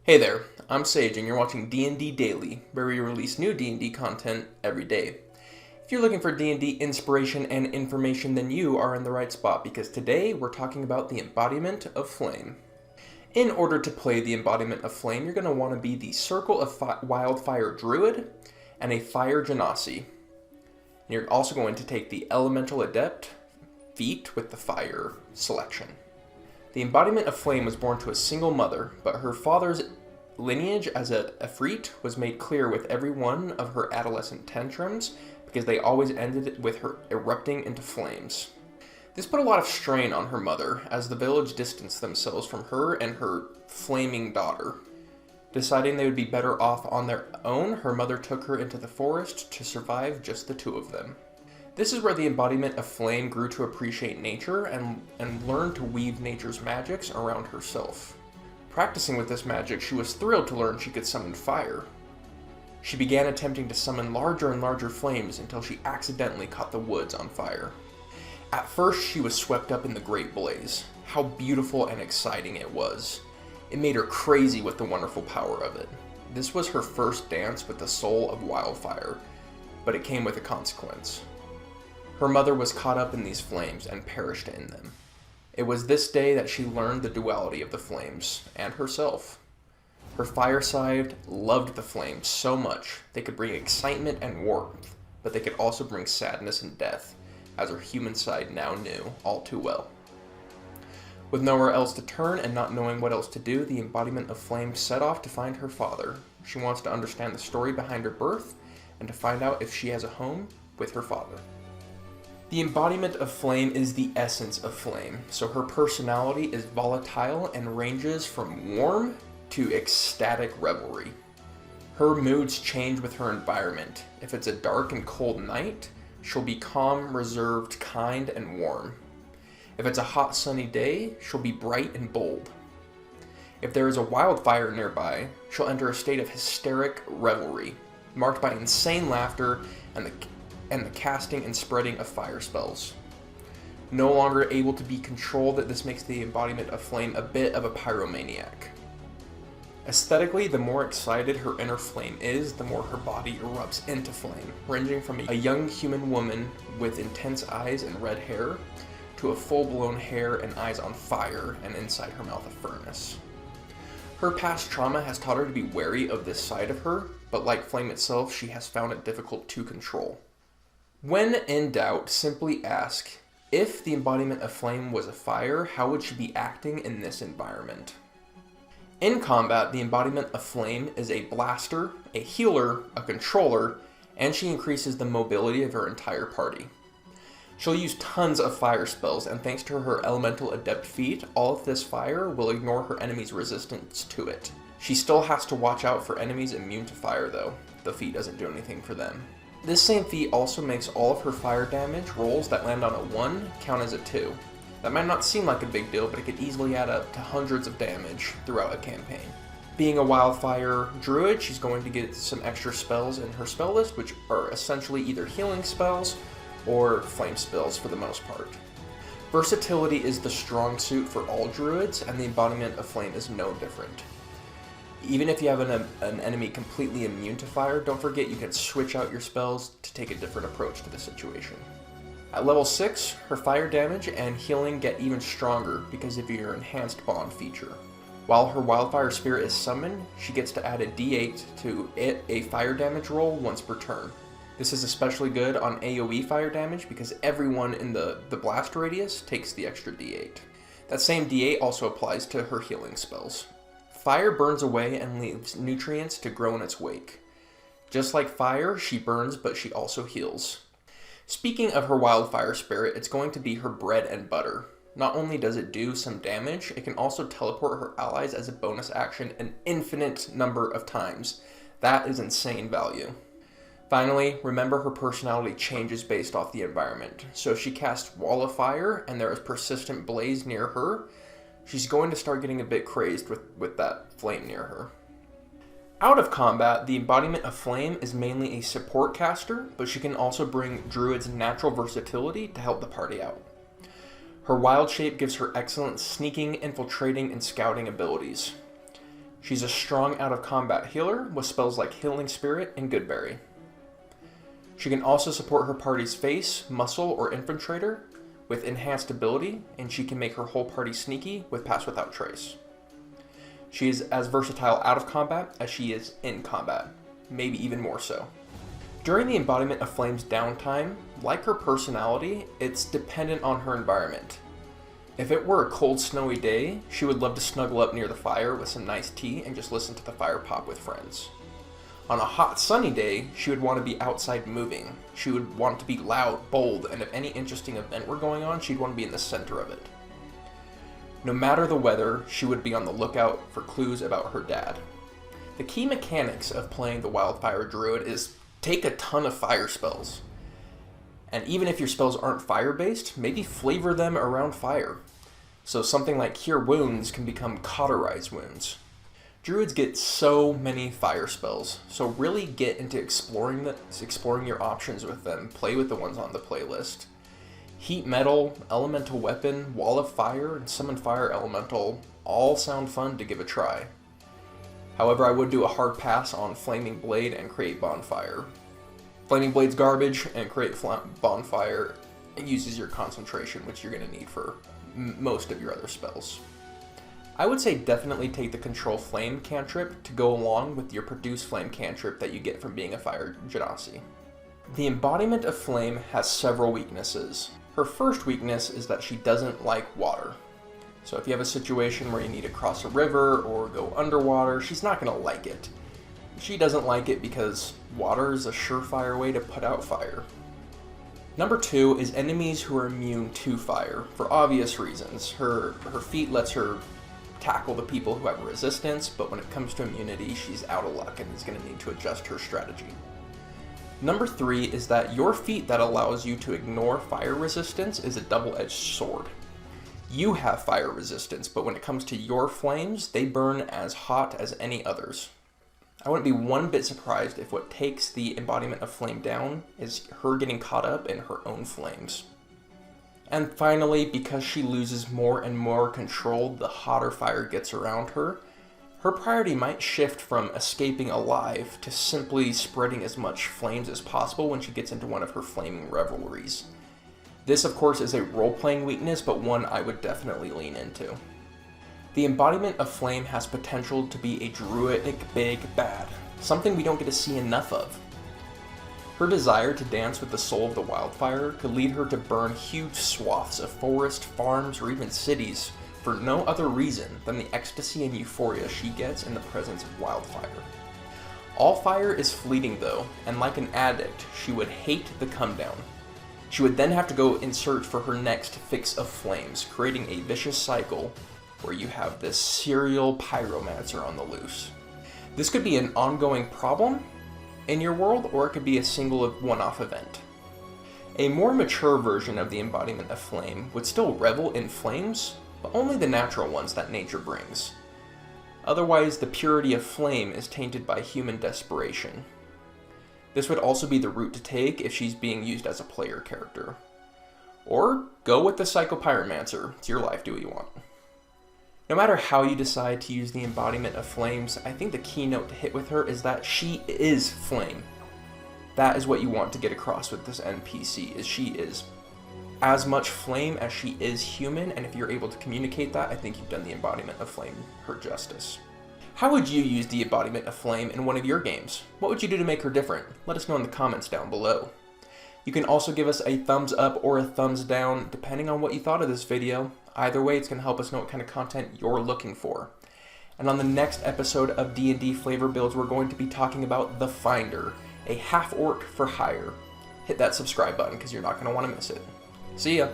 Hey there, I'm Sage and you're watching D&D Daily, where we release new D&D content every day. If you're looking for D&D inspiration and information, then you are in the right spot, because today we're talking about the Embodiment of Flame. In order to play the Embodiment of Flame, you're going to want to be the Circle of Wildfire Druid and a Fire Genasi. You're also going to take the Elemental Adept feat with the Fire selection. The Embodiment of Flame was born to a single mother, but her father's lineage as a Efreet was made clear with every one of her adolescent tantrums, because they always ended with her erupting into flames. This put a lot of strain on her mother, as the village distanced themselves from her and her flaming daughter. Deciding they would be better off on their own, her mother took her into the forest to survive just the two of them. This is where the Embodiment of Flame grew to appreciate nature and learn to weave nature's magics around herself. Practicing with this magic, she was thrilled to learn she could summon fire. She began attempting to summon larger and larger flames until she accidentally caught the woods on fire. At first, she was swept up in the great blaze. How beautiful and exciting it was. It made her crazy with the wonderful power of it. This was her first dance with the soul of wildfire, but it came with a consequence. Her mother was caught up in these flames and perished in them. It was this day that she learned the duality of the flames and herself. Her fire side loved the flames so much they could bring excitement and warmth, but they could also bring sadness and death, as her human side now knew all too well. With nowhere else to turn and not knowing what else to do, the Embodiment of Flame set off to find her father. She wants to understand the story behind her birth and to find out if she has a home with her father. The Embodiment of Flame is the essence of flame, so her personality is volatile and ranges from warm to ecstatic revelry. Her moods change with her environment. If it's a dark and cold night, she'll be calm, reserved, kind, and warm. If it's a hot, sunny day, she'll be bright and bold. If there is a wildfire nearby, she'll enter a state of hysteric revelry, marked by insane laughter and the casting and spreading of fire spells. No longer able to be controlled, this makes the Embodiment of Flame a bit of a pyromaniac. Aesthetically, the more excited her inner flame is, the more her body erupts into flame, ranging from a young human woman with intense eyes and red hair, to a full-blown hair and eyes on fire, and inside her mouth a furnace. Her past trauma has taught her to be wary of this side of her, but like flame itself, she has found it difficult to control. When in doubt, simply ask, if the Embodiment of Flame was a fire, how would she be acting in this environment? In combat, the Embodiment of Flame is a blaster, a healer, a controller, and she increases the mobility of her entire party. She'll use tons of fire spells, and thanks to her Elemental Adept feat, all of this fire will ignore her enemy's resistance to it. She still has to watch out for enemies immune to fire though. The feat doesn't do anything for them. This same feat also makes all of her fire damage rolls that land on a 1 count as a 2. That might not seem like a big deal, but it could easily add up to hundreds of damage throughout a campaign. Being a wildfire druid, she's going to get some extra spells in her spell list, which are essentially either healing spells or flame spells for the most part. Versatility is the strong suit for all druids, and the Embodiment of Flame is no different. Even if you have an enemy completely immune to fire, don't forget you can switch out your spells to take a different approach to the situation. At level 6, her fire damage and healing get even stronger because of your enhanced bond feature. While her wildfire spirit is summoned, she gets to add a d8 to a fire damage roll once per turn. This is especially good on AoE fire damage because everyone in the blast radius takes the extra d8. That same d8 also applies to her healing spells. Fire burns away and leaves nutrients to grow in its wake. Just like fire, she burns, but she also heals. Speaking of her wildfire spirit, it's going to be her bread and butter. Not only does it do some damage, it can also teleport her allies as a bonus action an infinite number of times. That is insane value. Finally, remember her personality changes based off the environment. So if she casts Wall of Fire and there is persistent blaze near her, she's going to start getting a bit crazed with that flame near her. Out of combat, the Embodiment of Flame is mainly a support caster, but she can also bring Druid's natural versatility to help the party out. Her wild shape gives her excellent sneaking, infiltrating, and scouting abilities. She's a strong out-of-combat healer with spells like Healing Spirit and Goodberry. She can also support her party's face, muscle, or infiltrator with enhanced ability, and she can make her whole party sneaky with Pass Without Trace. She is as versatile out of combat as she is in combat, maybe even more so. During the Embodiment of Flame's downtime, like her personality, it's dependent on her environment. If it were a cold, snowy day, she would love to snuggle up near the fire with some nice tea and just listen to the fire pop with friends. On a hot, sunny day, she would want to be outside moving. She would want to be loud, bold, and if any interesting event were going on, she'd want to be in the center of it. No matter the weather, she would be on the lookout for clues about her dad. The key mechanics of playing the Wildfire Druid is take a ton of fire spells. And even if your spells aren't fire-based, maybe flavor them around fire. So something like Cure Wounds can become Cauterize Wounds. Druids get so many fire spells, so really get into exploring your options with them. Play with the ones on the playlist. Heat Metal, Elemental Weapon, Wall of Fire, and Summon Fire Elemental all sound fun to give a try. However, I would do a hard pass on Flaming Blade and Create Bonfire. Flaming Blade's garbage, and Create Bonfire uses your concentration, which you're going to need for most of your other spells. I would say definitely take the Control Flame cantrip to go along with your Produce Flame cantrip that you get from being a Fire Genasi. The Embodiment of Flame has several weaknesses. Her first weakness is that she doesn't like water. So if you have a situation where you need to cross a river or go underwater, she's not going to like it. She doesn't like it because water is a surefire way to put out fire. Number 2 is enemies who are immune to fire, for obvious reasons. Her feat lets her tackle the people who have resistance, but when it comes to immunity, she's out of luck and is going to need to adjust her strategy. Number 3 is that your feat that allows you to ignore fire resistance is a double-edged sword. You have fire resistance, but when it comes to your flames, they burn as hot as any others. I wouldn't be one bit surprised if what takes the Embodiment of Flame down is her getting caught up in her own flames. And finally, because she loses more and more control the hotter fire gets around her, her priority might shift from escaping alive to simply spreading as much flames as possible when she gets into one of her flaming revelries. This, of course, is a role-playing weakness, but one I would definitely lean into. The Embodiment of Flame has potential to be a druidic big bad, something we don't get to see enough of. Her desire to dance with the soul of the wildfire could lead her to burn huge swaths of forest, farms, or even cities for no other reason than the ecstasy and euphoria she gets in the presence of wildfire. All fire is fleeting though, and like an addict, she would hate the come down. She would then have to go in search for her next fix of flames, creating a vicious cycle where you have this serial pyromancer on the loose. This could be an ongoing problem in your world, or it could be a single one-off event. A more mature version of the Embodiment of Flame would still revel in flames, but only the natural ones that nature brings. Otherwise, the purity of flame is tainted by human desperation. This would also be the route to take if she's being used as a player character. Or go with the Psychopyromancer. It's your life, do what you want. No matter how you decide to use the Embodiment of Flames, I think the keynote to hit with her is that she is flame. That is what you want to get across with this NPC, is she is as much flame as she is human, and if you're able to communicate that, I think you've done the Embodiment of Flame her justice. How would you use the Embodiment of Flame in one of your games? What would you do to make her different? Let us know in the comments down below. You can also give us a thumbs up or a thumbs down, depending on what you thought of this video. Either way, it's going to help us know what kind of content you're looking for. And on the next episode of D&D Flavor Builds, we're going to be talking about the Finder, a half-orc for hire. Hit that subscribe button because you're not going to want to miss it. See ya!